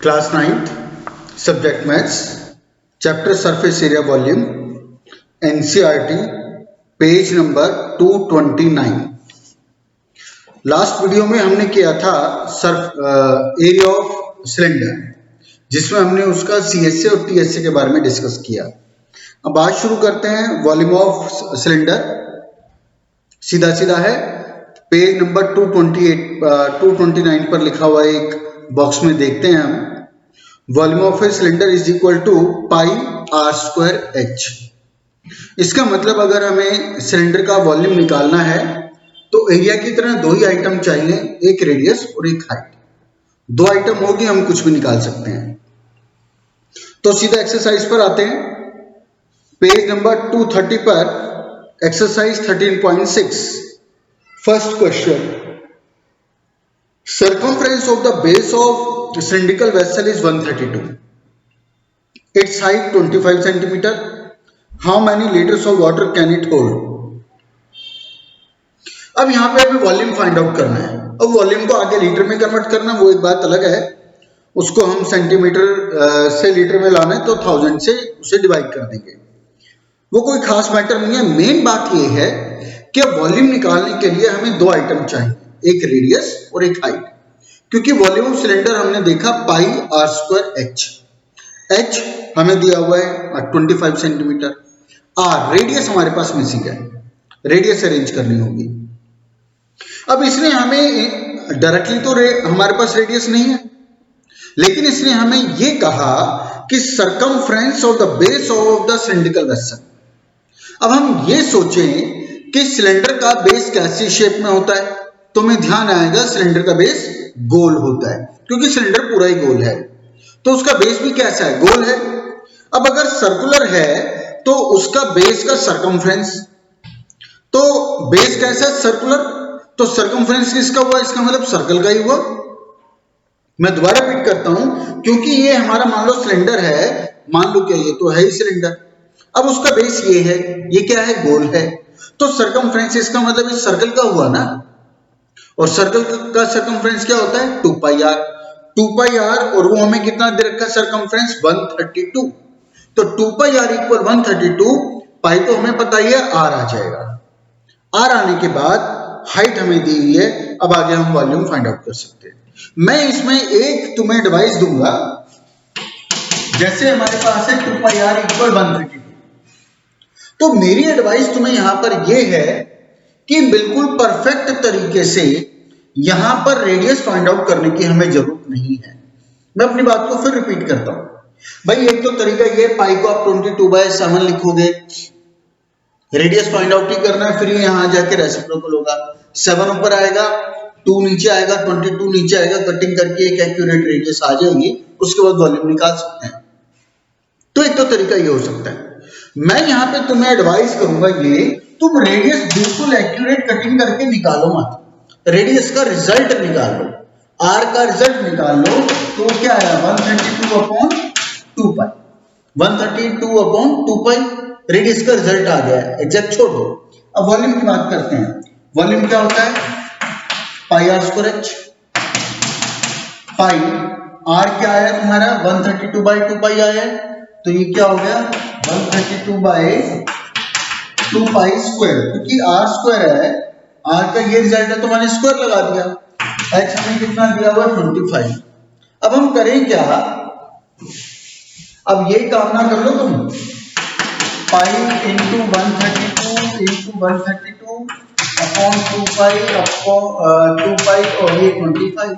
Class 9th, Subject Maths, Chapter Surface Area Volume, NCERT, page number 229। Last video में हमने किया था area of cylinder, जिसमें हमने उसका CSA और TSA के बारे में डिस्कस किया। अब आज शुरू करते हैं वॉल्यूम ऑफ सिलेंडर। सीधा सीधा है, पेज नंबर 229 पर लिखा हुआ एक बॉक्स में देखते हैं हम। Volume of a cylinder is equal to pi R square H. इसका मतलब अगर हमें सिलेंडर का वॉल्यूम निकालना है तो एरिया की तरह दो ही आइटम चाहिए, एक रेडियस और एक हाइट। दो आइटम होगी, हम कुछ भी निकाल सकते हैं। तो सीधा एक्सरसाइज पर आते हैं। पेज नंबर 230 पर exercise 13.6, first question. Circumference of the base of cylindrical vessel is 132. Its height 25 centimeter. How many liters of water can it hold? अब यहाँ पे हमें वॉल्यूम फाइंड आउट करना है। अब वॉल्यूम को आगे लीटर में कन्वर्ट करना वो एक बात अलग है। उसको हम सेंटीमीटर से लीटर में लाना है तो 1000 से उसे डिवाइड कर देंगे। वो कोई खास मैटर नहीं है। मेन बात ये है कि वॉल्यूम निकालने के लिए हमें दो आइटम चाहिए, एक रेडियस और एक हाइट। क्योंकि वॉल्यूम ऑफ सिलेंडर हमने देखा पाई आर स्क्वायर एच। एच हमें दिया हुआ है 25 सेंटीमीटर। आर रेडियस हमारे पास मिसिंग है, रेडियस अरेंज करनी होगी। अब इसने हमें डायरेक्टली तो हमारे पास रेडियस नहीं है, लेकिन इसने हमें यह कहा कि circumference of the base of the cylindrical vessel. अब हम ये सोचें कि सिलेंडर का बेस कैसी शेप में होता है, तो हमें ध्यान आएगा सिलेंडर का बेस गोल होता है, क्योंकि सिलेंडर पूरा ही गोल है। तो उसका बेस भी कैसा है, गोल है। अब अगर सर्कुलर है तो उसका बेस का सरकमफ्रेंस, तो बेस कैसा है, सर्कुलर। तो सरकमफ्रेंस किसका हुआ, इसका मतलब सर्कल का ही हुआ। मैं दोबारा रिपीट करता हूं, क्योंकि ये हमारा मान लो सिलेंडर है, मान लो क्या ये तो है ही सिलेंडर। अब उसका बेस ये है, ये क्या है, गोल है। तो सरकमफ्रेंस इसका मतलब इस सर्कल का हुआ ना। और सर्कल का सरकमफ्रेंस क्या होता है, 2 पाई आर। 2 पाई आर, और वो हमें कितना दे रखा है सरकमफ्रेंस, 132। तो 2 पाई आर इक्वल 132। पाई तो हमें पता ही है, आर आ जाएगा। आर आने के बाद हाइट हमें दी हुई है। अब आगे हम वॉल्यूम फाइंड आउट कर सकते हैं। मैं इसमें एक तुम्हें एडवाइस दूंगा, जैसे हमारे पास है 2 पाई आर इक्वल 132। तो मेरी एडवाइस तुम्हें यहां पर यह है कि बिल्कुल परफेक्ट तरीके से यहां पर रेडियस फाइंड आउट करने की हमें जरूरत नहीं है। मैं अपनी बात को फिर रिपीट करता हूं भाई। एक तो तरीका ये, पाई को आप 22/7 लिखोगे, रेडियस फाइंड आउट ही करना है। फिर यहां जाके रेसिप्रोकल होगा, 7 ऊपर आएगा, 2 नीचे आएगा, 22 नीचे आएगा। कटिंग करके एक एक्यूरेट रेडियस आ जाएगी, उसके बाद वॉल्यूम निकाल सकते हैं। तो एक तो तरीका ये हो सकता है। मैं यहां पे तुम्हें एडवाइस करूंगा ये, तुम रेडियस बिल्कुल एक्यूरेट कटिंग करके निकालो मत, रेडियस का रिजल्ट निकाल लो, आर का रिजल्ट निकाल लो। तो क्या आया, 132/2 पाई, 132/2 पाई रेडियस का रिजल्ट आ गया है। एग्जैक्ट छोड़ो। अब वॉल्यूम की बात करते हैं। वॉल्यूम क्या होता है, pi R square H. Pi R क्या आया तुम्हारा, 132/2 पाई आया है। तो ये क्या हो गया, 132/2 पाई स्क्वायर। क्योंकि आर स्क्वायर है, आर का ये रिजल्ट है तो मैंने स्क्वायर लगा दिया। एच में कितना दिया हुआ, 25। अब हम करें क्या, अब ये काम ना कर लो तुम, पाई इंटू 132/132/2 पाई और ये 25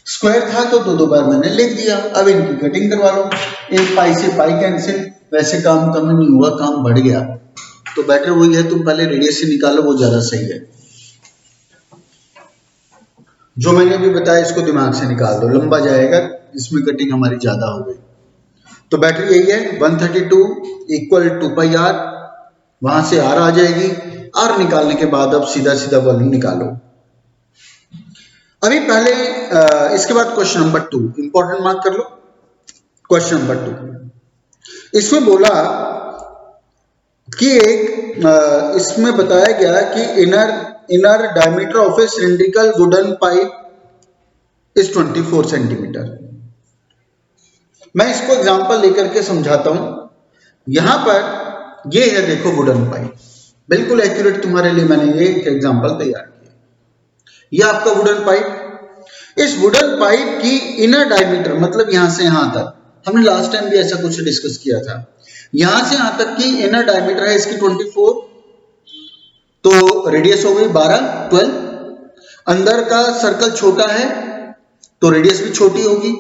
स्क्वायर था, तो दो बार मैंने लिख दिया। अब इनकी कटिंग करवा लो, एक पाई से पाई कैंसिल। वैसे काम कम नहीं हुआ, काम बढ़ गया। तो बेटर वही है, तुम पहले रेडियस से निकालो, वो ज्यादा सही है। जो मैंने अभी बताया इसको दिमाग से निकाल दो, लंबा जाएगा, इसमें कटिंग हमारी ज्यादा हो गई। तो बेटर यही है, 132 इक्वल 2 पाई आर, वहां से आर आ जाएगी। आर निकालने के बाद अब सीधा सीधा वॉल्यूम निकालो। अभी पहले इसके बाद क्वेश्चन नंबर 2 इंपॉर्टेंट मार्क कर लो। क्वेश्चन नंबर 2 इसमें बोला कि इसमें बताया गया कि inner diameter of A cylindrical wooden pipe is 24 centimetre. मैं इसको एग्जांपल लेकर के समझाता हूं। यहां पर ये है, देखो वुडन पाइप, बिल्कुल एक्यूरेट तुम्हारे लिए मैंने ये एक एग्जांपल तैयार किया। ये आपका वुडन पाइप। इस वुडन पाइप की इनर डायमीटर मतलब यहां से यहां तक, हमने लास्ट टाइम भी ऐसा कुछ डिस्कस किया था, यहां से यहां तक की इनर डायमीटर है इसकी 24, तो रेडियस हो गई 12 अंदर का सर्कल छोटा है तो रेडियस भी छोटी होगी।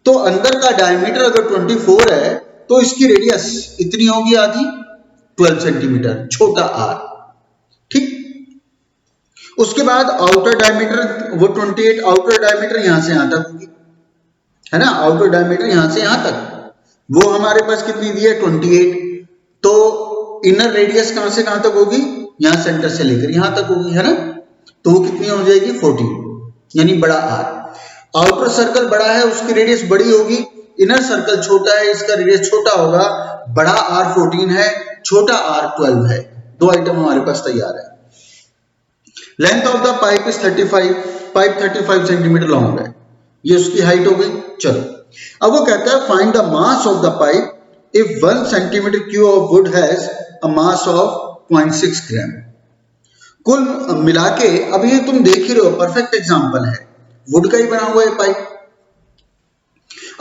तो अंदर का डायमीटर अगर 24 है तो इसकी रेडियस इतनी होगी आधी, 12 सेंटीमीटर, छोटा आर। ठीक। उसके बाद आउटर डायमीटर वो 28, आउटर डायमीटर यहां से यहां तक होगी, है ना, आउटर डायमीटर यहां से यहां तक, वो हमारे पास कितनी दी है 28। तो इनर रेडियस कहां से कहां तक होगी, यहां सेंटर से लेकर यहां तक होगी, है ना, तो वो कितनी हो जाएगी 14, यानी बड़ा आर। आउटर सर्कल बड़ा है उसकी रेडियस बड़ी होगी, इनर सर्कल छोटा है इसका रेडियस छोटा होगा, बड़ा आर 14 है, छोटा आर 12 है। दो आइटम हमारे पास तैयार है। Length of the pipe is 35, pipe 35 centimetre long है, ये उसकी हाइट हो गई। चलो अब वो कहता है find the mass of the pipe if 1 centimetre cube of would has a mass of 0.6 ग्राम। कुल मिला के, अब ये तुम देख ही रहे हो परफेक्ट एग्जांपल है, वुड का ही बना हुआ है पाइप।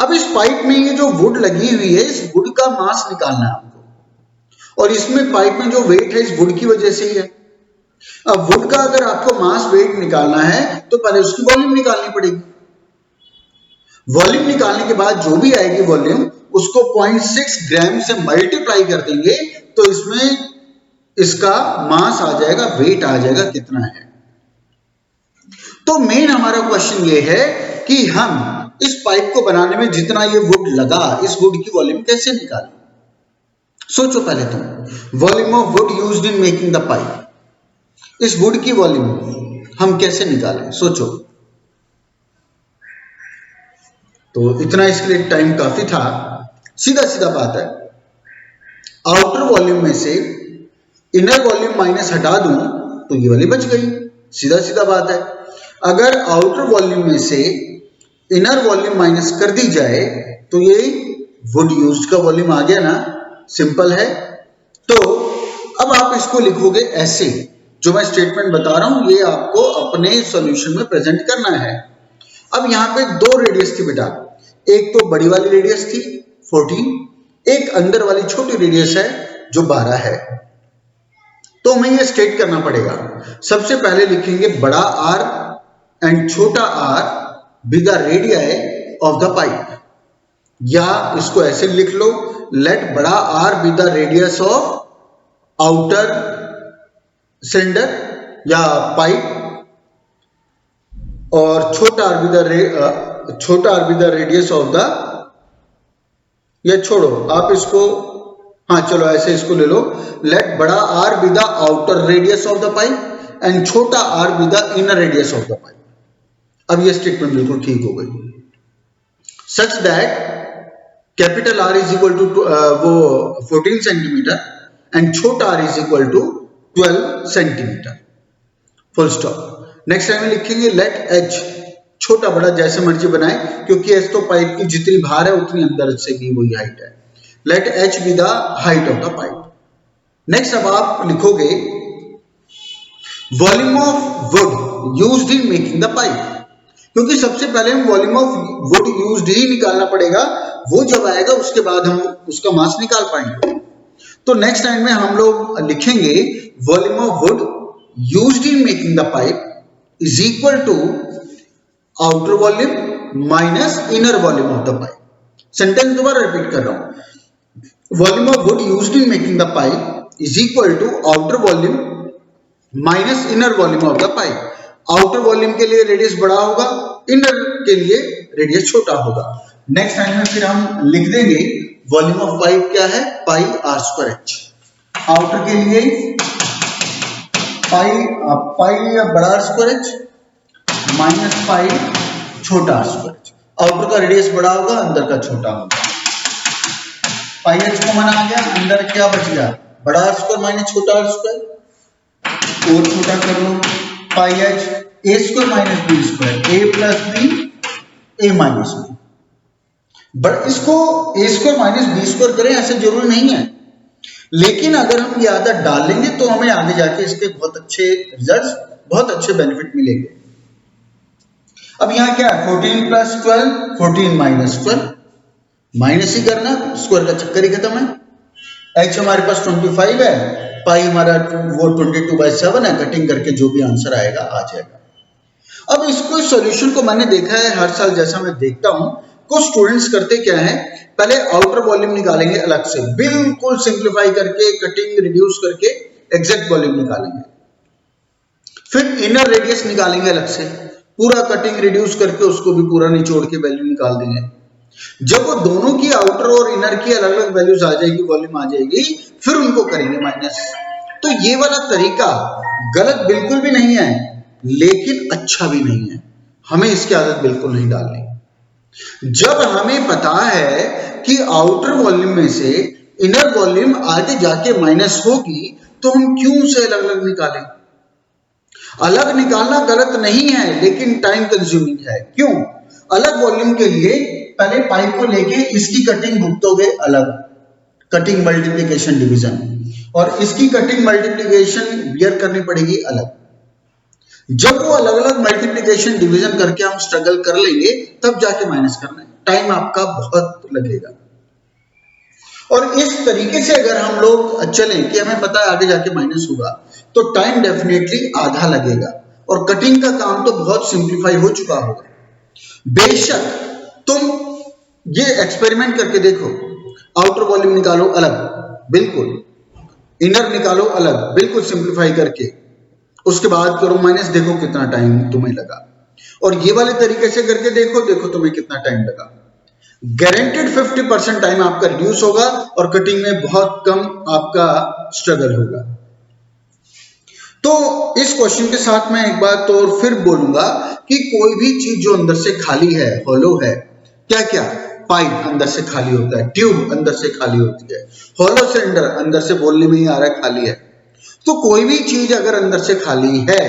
अब इस पाइप में ये जो वुड लगी हुई है, इस वुड का मास निकालना है आपको, और इसमें पाइप में जो वेट है इस वुड की वजह से ही है। अब वुड का अगर आपको मास वेट निकालना है तो पहले उसकी वॉल्यूम निकालनी पड़ेगी। वॉल्यूम निकालने के बाद जो भी आएगी वॉल्यूम, उसको 0.6 ग्राम से मल्टीप्लाई कर देंगे तो इसमें इसका मास आ जाएगा, वेट आ जाएगा कितना है। तो मेन हमारा क्वेश्चन ये है कि हम इस पाइप को बनाने में जितना ये वुड लगा, इस वुड की वॉल्यूम कैसे निकालें। सोचो पहले तुम, volume of wood used in making the pipe, इस वुड की वॉल्यूम हम कैसे निकालें, सोचो। तो इतना इसके लिए टाइम काफी था। सीधा सीधा बात है, आउटर वॉल्यूम में से इनर वॉल्यूम माइनस हटा दूं तो ये वाली बच गई, सीधा सीधा बात है। अगर आउटर वॉल्यूम में से इनर वॉल्यूम माइनस कर दी जाए तो ये वुड यूज्ड का वॉल्यूम आ गया ना, सिंपल है। तो अब आप इसको लिखोगे ऐसे, जो मैं स्टेटमेंट बता रहा हूं ये आपको अपने सॉल्यूशन में प्रेजेंट करना है। अब यहां पे दो रेडियस थी बेटा, एक तो बड़ी वाली रेडियस थी 14, एक अंदर वाली छोटी रेडियस है जो 12 है। तो हमें ये स्टेट करना पड़ेगा। सबसे पहले लिखेंगे बड़ा आर एंड छोटा R be the radii of the pipe, या इसको ऐसे लिख लो, लेट बड़ा R be the radius of outer cylinder या पाइप, और छोटा R be the radius of the, या छोड़ो आप इसको, हाँ चलो ऐसे इसको ले लो, लेट बड़ा R be the outer radius of the pipe and छोटा R be the inner radius of the pipe. अब ये स्टेटमेंट बिल्कुल ठीक हो गई, such that capital R is equal to वो 14 सेंटीमीटर एंड छोटा R is equal to 12 centimetre, full stop. Next time में लिखेंगे लेट एच, छोटा बड़ा जैसे मर्जी बनाए, क्योंकि एच तो पाइप की जितनी बाहर है उतनी अंदर से भी वही हाइट है। Let H be the height of the pipe. Next अब आप लिखोगे volume of wood used in making the pipe, क्योंकि सबसे पहले हम वॉल्यूम ऑफ वुड यूज्ड ही निकालना पड़ेगा, वो जब आएगा उसके बाद हम उसका मास निकाल पाएंगे। तो नेक्स्ट टाइम में हम लोग लिखेंगे volume of wood used in making the pipe is equal to outer volume minus inner volume of the pipe. Sentence दोबारा रिपीट कर रहा हूं, volume of wood used in making the pipe is equal to outer volume minus inner volume of the pipe. Outer volume के लिए radius बड़ा होगा, inner के लिए रेडियस छोटा होगा। नेक्स्ट टाइम में फिर हम लिख देंगे वॉल्यूम ऑफ पाइप क्या है, pi R square H. Outer के लिए पाई या बड़ा R square H minus pi छोटा आर स्क्वायर एच। आउटर का रेडियस बड़ा होगा, अंदर का छोटा होगा। पाई एच कॉमन आ गया, अंदर क्या बच गया, बड़ा आर स्क्वायर माइनस छोटा आर स्क्वायर, और छोटा कर लो, pi H A square minus B square, A plus B A minus B. But इसको A square minus B square करें ऐसे जरूरी नहीं है, लेकिन अगर हम ये आदत डाल लेंगे तो हमें आगे जाके इसके बहुत अच्छे रिजल्ट्स, बहुत अच्छे बेनिफिट मिलेंगे। अब यहाँ क्या है, 14 प्लस 12, 14 माइनस 12, माइनस ही करना, स्क्वायर का चक्कर ही खत्म है। एच हमारे पास 25 है, पाई हमारा वो 22/7 है, कटिंग करके जो भी आंसर आएगा आ जाएगा। अब इसको सॉल्यूशन को मैंने देखा है हर साल, जैसा मैं देखता हूं कुछ स्टूडेंट्स करते क्या है, पहले आउटर वॉल्यूम निकालेंगे अलग से, बिल्कुल सिंप्लीफाई करके, कटिंग रिड्यूस करके एग्जैक्ट वॉल्यूम निकालेंगे, फिर इनर रेडियस निकालेंगे अलग से, पूरा कटिंग रिड्यूस करके उसको भी पूरा निचोड़ के वैल्यू निकाल देंगे। जब वो दोनों की आउटर और इनर की अलग अलग वैल्यूज आ जाएगी, वॉल्यूम आ जाएगी, फिर उनको करेंगे माइनस। तो ये वाला तरीका गलत बिल्कुल भी नहीं है, लेकिन अच्छा भी नहीं है, हमें इसकी आदत बिल्कुल नहीं डालनी। जब हमें पता है कि आउटर वॉल्यूम में से इनर वॉल्यूम आगे जाके माइनस होगी, तो हम क्यों से अलग अलग निकालें। अलग निकालना गलत नहीं है, लेकिन टाइम कंज्यूमिंग है। क्यों? अलग वॉल्यूम के लिए पहले पाइप को लेके इसकी कटिंग भुगतोगे अलग, कटिंग मल्टीप्लिकेशन डिवीजन, और इसकी कटिंग मल्टीप्लिकेशन बियर करनी पड़ेगी अलग। जब वो अलग अलग मल्टीप्लिकेशन डिवीजन करके हम स्ट्रगल कर लेंगे, तब जाके माइनस करना है, टाइम आपका बहुत लगेगा। और इस तरीके से अगर हम लोग चलें कि हमें पता है आगे जाके माइनस होगा, तो टाइम डेफिनेटली आधा लगेगा और कटिंग का काम तो बहुत सिंप्लीफाई हो चुका होगा। बेशक तुम ये एक्सपेरिमेंट करके देखो, आउटर वॉल्यूम निकालो अलग बिल्कुल, इनर निकालो अलग बिल्कुल सिंप्लीफाई करके, उसके बाद करो माइनस, देखो कितना टाइम तुम्हें लगा। और ये वाले तरीके से करके देखो, देखो तुम्हें कितना टाइम लगा। गारंटेड 50% टाइम आपका रिड्यूस होगा और कटिंग में बहुत कम आपका स्ट्रगल होगा। तो इस क्वेश्चन के साथ मैं एक बात और फिर बोलूंगा कि कोई भी चीज जो अंदर से खाली है, हॉलो है, क्या क्या, पाइप अंदर से खाली होता है, ट्यूब अंदर से खाली होती है, हॉलो सिलेंडर अंदर से बोलने में ही आ रहा है खाली है। तो कोई भी चीज अगर अंदर से खाली है,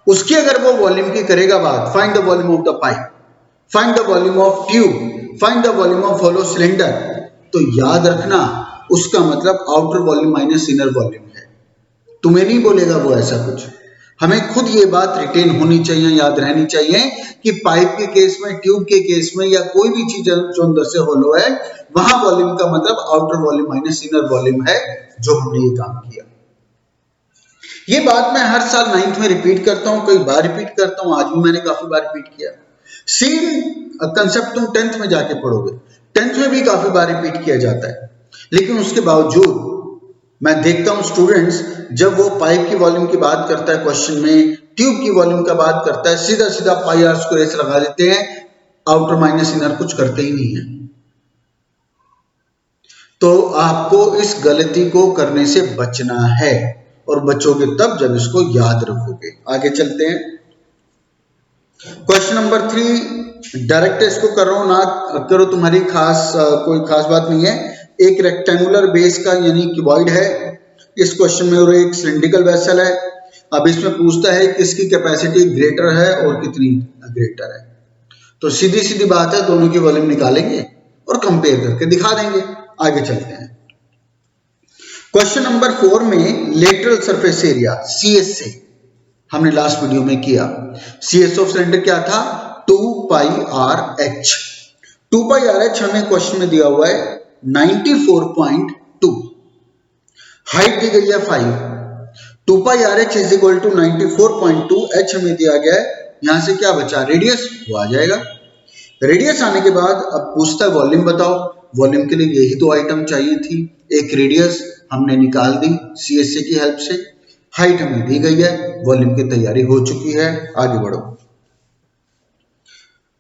उसकी अगर वो वॉल्यूम की करेगा बात, find the volume of the pipe, find the volume of tube, find the volume of hollow cylinder, तो याद रखना उसका मतलब outer volume minus inner volume है। तुम्हें नहीं बोलेगा वो ऐसा कुछ, हमें खुद ये बात रिटेन होनी चाहिए, याद रहनी चाहिए कि पाइप के केस में, ट्यूब के केस में, या कोई भी चीज जो अंदर से होलो है, वहां वॉल्यूम का मतलब outer volume minus inner volume है, जो हमने ये काम किया। ये बात मैं हर साल 9th में रिपीट करता हूं, कई बार रिपीट करता हूं, आज भी मैंने काफी बार रिपीट किया। सेम कंसेप्ट तुम 10th में जाके पढ़ोगे, 10th में भी काफी बार रिपीट किया जाता है, लेकिन उसके बावजूद मैं देखता हूं स्टूडेंट्स, जब वो पाइप की वॉल्यूम की बात करता है क्वेश्चन में, ट्यूब की वॉल्यूम का बात करता है, सीधा सीधा पाई आर स्क्वायर ऐसे लगा देते हैं, आउटर माइनस इनर कुछ करते ही नहीं है। तो आपको इस गलती को करने से बचना है, और बचोगे तब जब इसको याद रखोगे। आगे चलते हैं, क्वेश्चन नंबर 3, डायरेक्ट इसको कर रहा हूं, ना करो, तुम्हारी कोई खास बात नहीं है। एक रेक्टेंगुलर बेस का यानी क्यूबॉइड है इस क्वेश्चन में, और एक सिलिंड्रिकल वेसल है। अब इसमें पूछता है किसकी कैपेसिटी ग्रेटर है और कितनी ग्रेटर है। तो सीधी सीधी बात है, दोनों की वॉल्यूम निकालेंगे और कंपेयर करके दिखा देंगे। आगे चलते हैं, क्वेश्चन नंबर 4 में लेटरल सरफेस एरिया CSA हमने लास्ट वीडियो में किया। CS ऑफ सिलेंडर क्या था, 2πRH। 2πRH हमें क्वेश्चन में दिया हुआ है 94.2, हाइट दी गई है 5, 2πRH is equal to 94.2, H हमें दिया गया है, यहां से क्या बचा, रेडियस, वो आ जाएगा। रेडियस आने के बाद अब पूछता है वॉल्यूम बताओ, वॉल्यूम के लिए यही 2 आइटम चाहिए थी, एक रेडियस हमने निकाल दी CSA की हेल्प से, हाइट हमें दी गई है, वॉल्यूम की तैयारी हो चुकी है। आगे बढ़ो,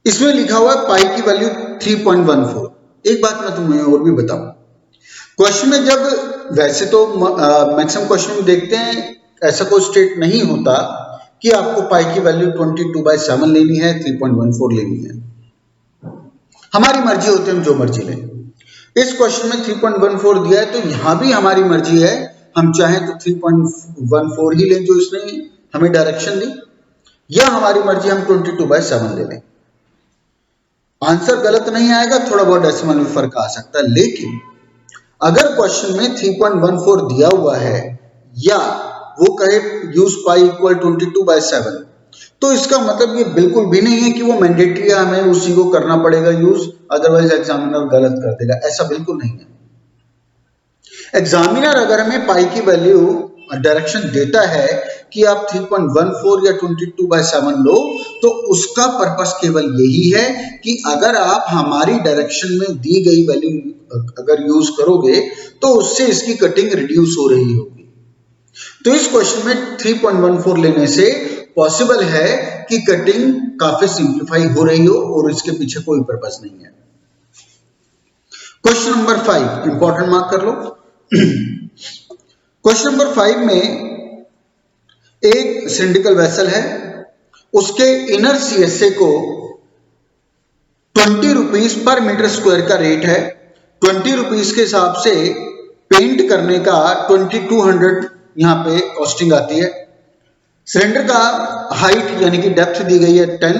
इसमें लिखा हुआ है पाई की वैल्यू 3.14। एक बात मैं तुम्हें और भी बताऊं, क्वेश्चन में जब, वैसे तो मैक्सिमम क्वेश्चन में देखते हैं ऐसा कोई स्टेट नहीं होता कि आपको पाई की वैल्यू 22/7 लेनी है, 3.14 लेनी है, हमारी मर्जी होती है, हम जो मर्जी लें। इस क्वेश्चन में 3.14 दिया है, तो यहां भी हमारी मर्जी है, हम चाहें तो 3.14 ही लें जो इसने हमें डायरेक्शन दी, या हमारी मर्जी हम 22/7 ले लें। आंसर गलत नहीं आएगा, थोड़ा बहुत डेसिमल में फर्क आ सकता है, लेकिन अगर क्वेश्चन में 3.14 दिया हुआ है या वो कहे यूज पाई इक्वल 22/7, तो इसका मतलब ये बिल्कुल भी नहीं है कि वो मैंडेटरी है, हमें उसी को करना पड़ेगा यूज, अदरवाइज एग्जामिनर गलत कर देगा, ऐसा बिल्कुल नहीं है। एग्जामिनर अगर हमें पाई की वैल्यू डायरेक्शन देता है कि आप 3.14 या 22/7 लो, तो उसका पर्पस केवल यही है कि अगर आप हमारी डायरेक्शन में दी गई वैल्यू अगर यूज करोगे तो उससे इसकी कटिंग रिड्यूस हो रही होगी। तो इस क्वेश्चन में 3.14 लेने से पॉसिबल है कि कटिंग काफी सिंप्लीफाई हो रही हो और इसके पीछे कोई पर्पस नहीं है। क्वेश्चन नंबर 5 इंपॉर्टेंट मार्क कर लो। क्वेश्चन नंबर 5 में एक सिंडिकल वेसल है, उसके इनर सीएसए को 20 रुपीज पर मीटर स्क्वायर का रेट है। 20 रुपीज के हिसाब से पेंट करने का 2200 यहां पे कॉस्टिंग आती है। सिलेंडर का हाइट यानी कि डेप्थ दी गई है 10।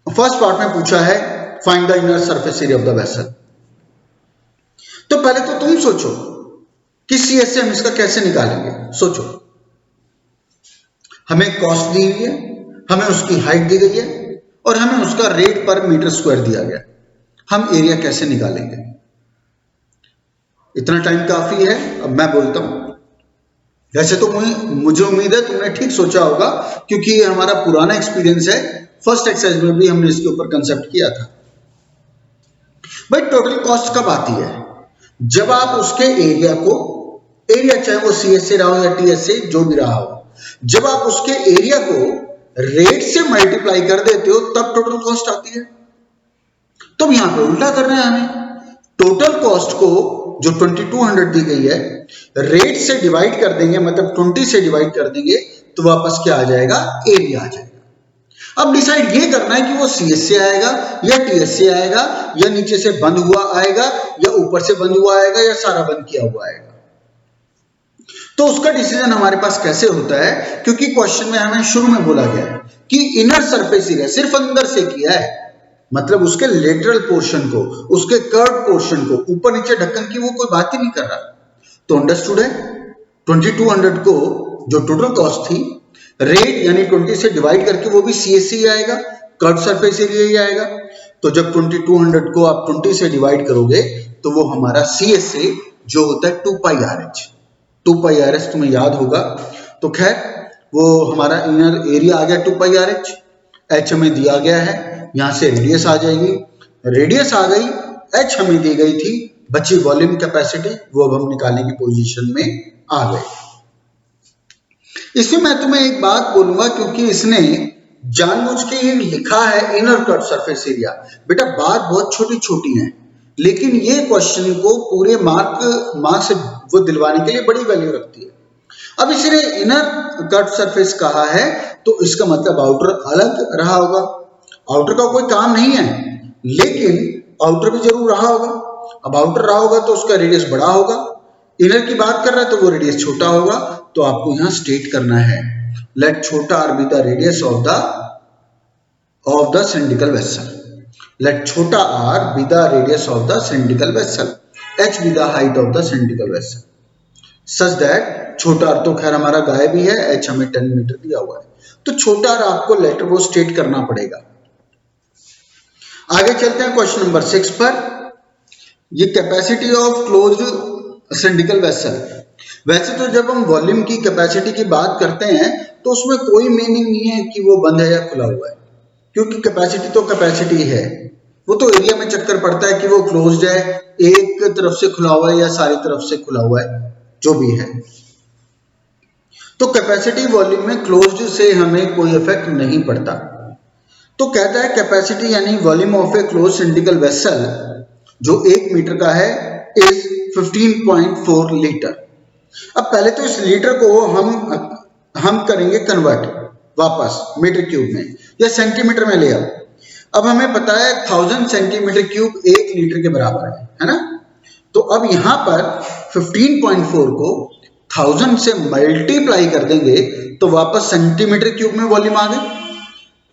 फर्स्ट पार्ट में पूछा है find the inner surface area of the vessel. तो पहले तो तुम सोचो कि सीएसए हम इसका कैसे निकालेंगे। सोचो, हमें कॉस्ट दी हुई है, हमें उसकी हाइट दी गई है और हमें उसका रेट पर मीटर स्क्वायर दिया गया, हम एरिया कैसे निकालेंगे। इतना टाइम काफी है, अब मैं बोलता हूं। वैसे तो मुझे उम्मीद है तुमने ठीक सोचा होगा, क्योंकि ये हमारा पुराना एक्सपीरियंस है, फर्स्ट एक्सरसाइज में भी हमने इसके ऊपर कंसेप्ट किया था। भाई टोटल कॉस्ट कब आती है? जब आप उसके एरिया को, एरिया चाहे वो सीएसए रहा हो या टीएसए जो भी रहा हो, जब आप उसके एरिया को रेट से मल्टीप्लाई कर देते हो तब टोटल कॉस्ट आती है। तो यहां पे उल्टा करना है हमें, टोटल कॉस्ट को जो 2200 दी गई है रेट से डिवाइड कर देंगे, मतलब 20 से डिवाइड कर देंगे, तो वापस क्या आ जाएगा? एरिया आ जाएगा। अब डिसाइड ये करना है कि वो सीएसए आएगा या टीएसए आएगा, या नीचे से बंद हुआ आएगा या ऊपर से बंद हुआ आएगा या सारा बंद किया हुआ आएगा। तो उसका डिसीजन हमारे पास कैसे होता है? क्योंकि क्वेश्चन में हमें शुरू में बोला गया है कि इनर सरफेस एरिया सिर्फ अंदर से किया है, मतलब उसके लेटरल पोर्शन को, उसके कर्व पोर्शन को, ऊपर नीचे ढक्कन की वो कोई बात ही नहीं कर रहा। तो अंडरस्टूड है। 2200 को जो टोटल कॉस्ट थी, रेट यानी 20 से डिवाइड करके वो भी सीएसए ही आएगा, कर्व सरफेस एरिया ही आएगा। तो जब 2200 को आप 20 से डिवाइड करोगे तो वो हमारा सीएसए जो होता है 2πRH। 2πRH तुम्हें याद होगा। तो खैर वो हमारा इनर एरिया आ गया 2πRH, H हमें दिया गया है, यहां से रेडियस आ जाएगी, रेडियस आ गई, H हमें दी गई थी, बची वॉल्यूम कैपेसिटी, वो अब हम निकालने की पोजीशन में आ गए। इसमें मैं तुम्हें एक बात बोलूंगा, क्योंकि इसने जानबूझ के ये लिखा है इनर कट सरफेस एरिया। बेटा बात बहुत छोटी छोटी है, लेकिन ये क्वेश्चन को पूरे मार्क से वो दिलवाने के लिए बड़ी वैल्यू रखती है। अब इसने इनर कट सरफेस कहा है तो इसका मतलब आउटर अलग रहा होगा। आउटर का कोई काम नहीं है, लेकिन आउटर भी जरूर रहा होगा। अब आउटर रहा होगा तो उसका रेडियस बड़ा होगा, इनर की बात कर रहा है तो वो रेडियस छोटा होगा। तो आपको यहां स्टेट करना है लेट छोटा R be the radius of the cylindrical vessel, let छोटा r be the radius of the cylindrical vessel, h be the height of the cylindrical vessel, such that छोटा r तो खैर हमारा गायब ही है, h हमें 10 मीटर दिया हुआ है, तो छोटा r आपको लेटर वो स्टेट करना पड़ेगा। आगे चलते हैं क्वेश्चन नंबर 6 पर। ये capacity of closed cylindrical vessel. वैसे तो जब हम वॉल्यूम की कैपेसिटी की बात करते हैं तो उसमें कोई मीनिंग नहीं है कि वो बंद है या खुला हुआ है, क्योंकि कैपेसिटी तो कैपेसिटी है। वो तो एरिया में चक्कर पड़ता है कि वो क्लोज्ड है, एक तरफ से खुला हुआ है या सारी तरफ से खुला हुआ है, जो भी है। तो कैपेसिटी वॉल्यूम में क्लोज्ड से हमें कोई इफेक्ट नहीं पड़ता। तो कहता है कैपेसिटी यानी volume of a closed cylindrical vessel जो 1 मीटर का है इज 15.4 लीटर। अब पहले तो इस लीटर को हम करेंगे कन्वर्ट वापस मीटर क्यूब में या सेंटीमीटर में ले आओ। अब हमें पता है 1000 सेंटीमीटर क्यूब 1 लीटर के बराबर है ना। तो अब यहां पर 15.4 को 1000 से मल्टीप्लाई कर देंगे तो वापस सेंटीमीटर क्यूब में वॉल्यूम आ गई।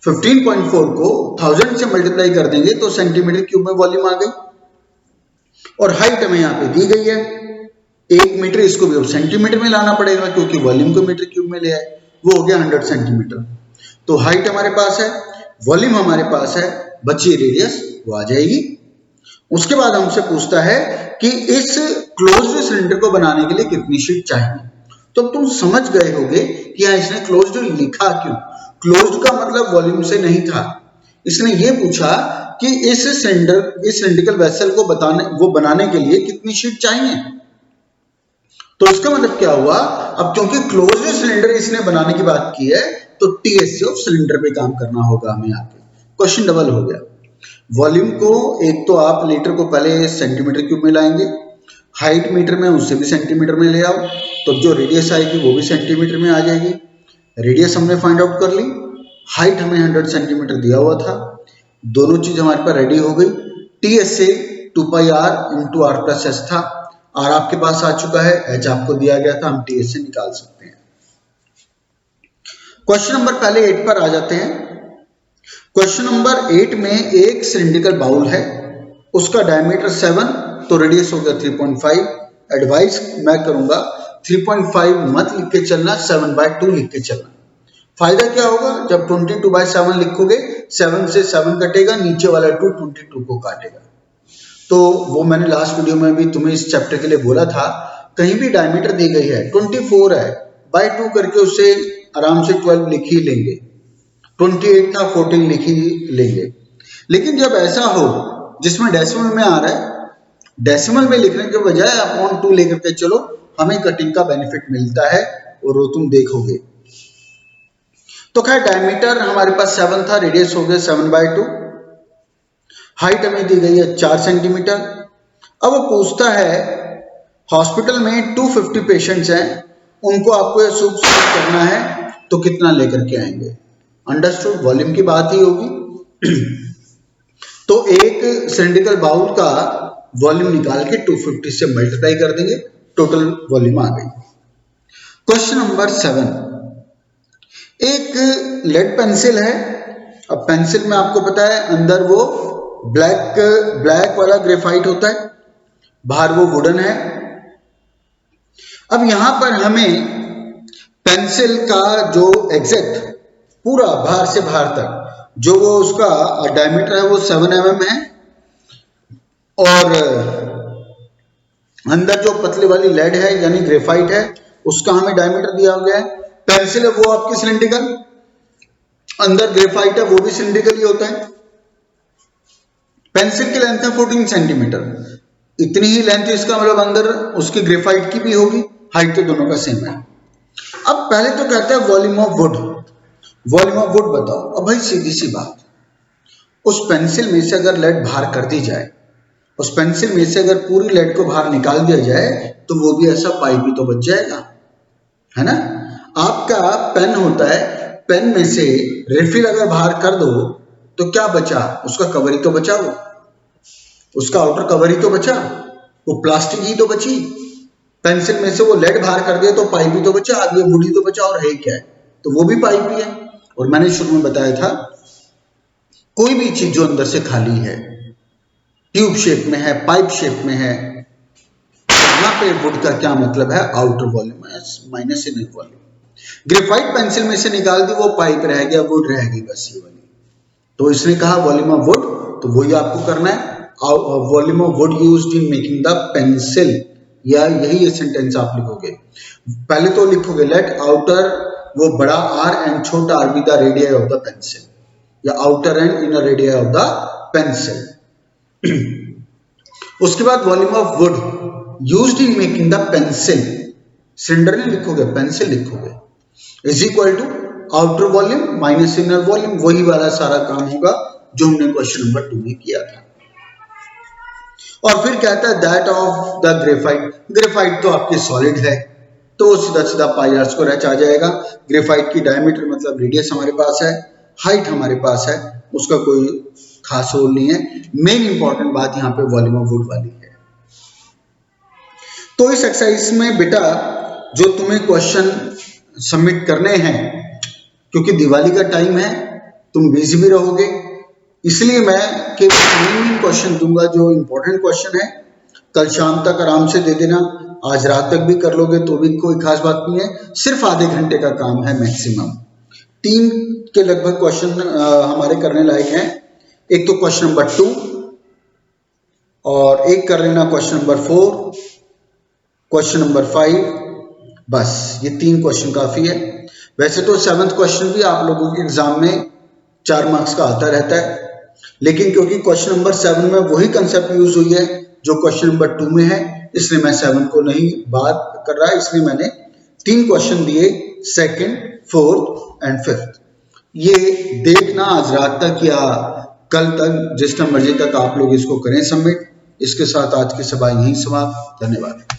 15.4 को 1000 से मल्टीप्लाई कर देंगे तो सेंटीमीटर क्यूब में वॉल्यूम आ गई। और हाइट हमें यहाँ पे दी गई है 1 मीटर, इसको भी अब सेंटीमीटर में लाना पड़ेगा क्योंकि वॉल्यूम को मीटर क्यूब में ले आए, वो हो गया 100 सेंटीमीटर। तो हाइट हमारे पास है, वॉल्यूम हमारे पास है, बची रेडियस वो आ जाएगी। उसके बाद हमसे पूछता है कि इस क्लोज्ड सिलेंडर को बनाने के लिए कितनी शीट चाहिए। तो तुम समझ गए होगे कि यहाँ इसने क्लोज्ड लिखा क्यों। क्लोज्ड का मतलब वॉल्यूम से नहीं था, इसने ये पूछा कि इस सिलिंड्रिकल वेसल को बनाने के लिए कितनी शीट चाहिए। तो इसका मतलब क्या हुआ, अब क्योंकि क्लोज्ड सिलेंडर इसने बनाने की बात की है तो टीएससी ऑफ सिलेंडर पे काम करना होगा हमें यहाँ पे। क्वेश्चन डबल हो गया। वॉल्यूम को एक तो आप लीटर को पहले सेंटीमीटर क्यूब में लाएंगे, हाइट मीटर में उससे भी सेंटीमीटर में ले आओ, तो जो रेडियस आएगी वो भी सेंटीमीटर में आ जाएगी। रेडियस हमने फाइंड आउट कर ली, हाइट हमें 100 सेंटीमीटर दिया हुआ था, दोनों चीज हमारे पास रेडी हो गई। टी एस से 2πr into R plus S था, आर आपके पास आ चुका है, एच आपको दिया गया था, हम टी एस से निकाल सकते हैं। क्वेश्चन नंबर पहले 8 पर आ जाते हैं। क्वेश्चन नंबर 8 में एक सिलिंड्रिकल बाउल है, उसका डायमीटर 7 तो रेडियस हो गया 3.5। एडवाइस मैं करूंगा 3.5 मत लिख के चलना, 7/2 लिख के चलना। फायदा क्या होगा, जब 22/7 लिखोगे 7 से 7 कटेगा, नीचे वाला 2 22 को काटेगा। तो वो मैंने लास्ट वीडियो में भी तुम्हें इस चैप्टर के लिए बोला था, कहीं भी डायमीटर दी गई है 24 है, बाय 2 करके उसे आराम से 12 लिख ही लेंगे, 28 था 14 लिख ही लेंगे। लेकिन जब ऐसा हो जिसमें डेसिमल में आ रहा है, डेसिमल में लिखने के बजाय आप 2 लेकर के चलो, हमें कटिंग का बेनिफिट मिलता है और वो तुम देखोगे। तो खैर डायमीटर हमारे पास 7 था, रेडियस हो गया 7/2, हाइट हमें दी गई है 4 सेंटीमीटर। अब वो पूछता है हॉस्पिटल में 250 पेशेंट्स हैं, उनको आपको ये सूप करना है तो कितना लेकर के आएंगे। अंडरस्टूड, वॉल्यूम की बात ही होगी। तो एक सिलिंड्रिकल बाउल का वॉल्यूम निकाल के 250 से मल्टीप्लाई कर देंगे, टोटल वॉल्यूम आ गई। क्वेश्चन नंबर 7, एक लेड पेंसिल है। अब पेंसिल में आपको पता है अंदर वो ब्लैक वाला ग्रेफाइट होता है, बाहर वो वुडन है। अब यहां पर हमें पेंसिल का जो एग्जैक्ट पूरा बाहर से बाहर तक जो वो उसका डायमीटर है वो 7 mm है, और अंदर जो पतली वाली लेड है यानी ग्रेफाइट है उसका हमें डायमीटर दिया गया है। पेंसिल है वो आपकी सिलिंड्रिकल, अंदर ग्रेफाइट है वो भी सिलिंड्रिकल ही होता है। पेंसिल की लेंथ है 14 सेंटीमीटर, इतनी ही लेंथ इसका मतलब अंदर उसकी ग्रेफाइट की भी होगी, हाइट तो दोनों का सेम है। अब पहले तो कहता है volume of would, volume of would बताओ। अब भाई सीधी सी बात, उस पेंसिल में से अगर लेड बाहर कर दी जाए, उस पेंसिल में से अगर पूरी लेड को बाहर निकाल दिया जाए तो वो भी ऐसा पाइप ही तो बच जाएगा, है ना। आपका पेन होता है, पेन में से रिफिल अगर बाहर कर दो तो क्या बचा, उसका कवर ही तो बचा, वो उसका आउटर कवर ही तो बचा, वो प्लास्टिक ही तो बची। पेंसिल में से वो लेड बाहर कर दिया तो पाइप ही तो बचा, आगे वुड ही तो बचा, और है क्या है, तो वो भी पाइप ही है। और मैंने शुरू में बताया था कोई भी चीज जो अंदर से खाली है, ट्यूब शेप में है, पाइप शेप में है, यहाँ पे वुड का क्या मतलब है, outer volume minus inner volume. Graphite pencil में से निकाल दी, वो पाइप रह गया, वुड रह गई, बस ये वाली। तो इसने कहा वॉल्यूम ऑफ वुड, तो वही आपको करना है, volume of wood used in making the pencil, या यही ये सेंटेंस आप लिखोगे। पहले तो लिखोगे लेट आउटर वो बड़ा आर एंड छोटा R be the radius of the pencil, या outer and inner radius of the pencil. उसके बाद volume of wood used in making the pencil, cylinder नहीं लिखोगे, पेंसिल लिखोगे, is equal to outer volume minus inner volume, वही वाला सारा काम होगा जो हमने क्वेश्चन नंबर 2 में किया था। और फिर कहता है that of the graphite, graphite तो आपकी सॉलिड है तो सीधा सीधा पाई आर स्क्वायर एच आ जाएगा। ग्रेफाइट की डायमीटर मतलब रेडियस हमारे पास है, हाइट हमारे पास है, उसका कोई खास रोल नहीं है। मेन इंपॉर्टेंट बात यहाँ पे वॉल्यूम ऑफ वुड वाली है। तो इस एक्सरसाइज में बेटा जो तुम्हें क्वेश्चन सबमिट करने हैं, क्योंकि दिवाली का टाइम है तुम बिजी भी रहोगे, इसलिए मैं केवल मेन क्वेश्चन दूंगा जो इम्पोर्टेंट क्वेश्चन है। कल शाम तक आराम से दे देना, आज रात तक भी कर लोगे तो भी कोई खास बात नहीं है, सिर्फ आधे घंटे का काम है मैक्सिमम। 3 के लगभग क्वेश्चन हमारे करने लायक हैं। एक तो क्वेश्चन नंबर 2 और एक कर लेना क्वेश्चन नंबर 4, क्वेश्चन नंबर 5, बस ये 3 क्वेश्चन काफी है। वैसे तो 7th क्वेश्चन भी आप लोगों के एग्जाम में 4 मार्क्स का आता रहता है, लेकिन क्योंकि क्वेश्चन नंबर 7 में वही कंसेप्ट यूज हुई है जो क्वेश्चन नंबर 2 में है, इसलिए मैं 7 को नहीं बात कर रहा, इसलिए मैंने 3 क्वेश्चन दिए, 2nd, 4th एंड 5th। ये देखना आज रात तक या कल तक, जिस टाइम मर्जी तक आप लोग इसको करें सबमिट। इसके साथ आज की सभा यहीं समाप्त। धन्यवाद।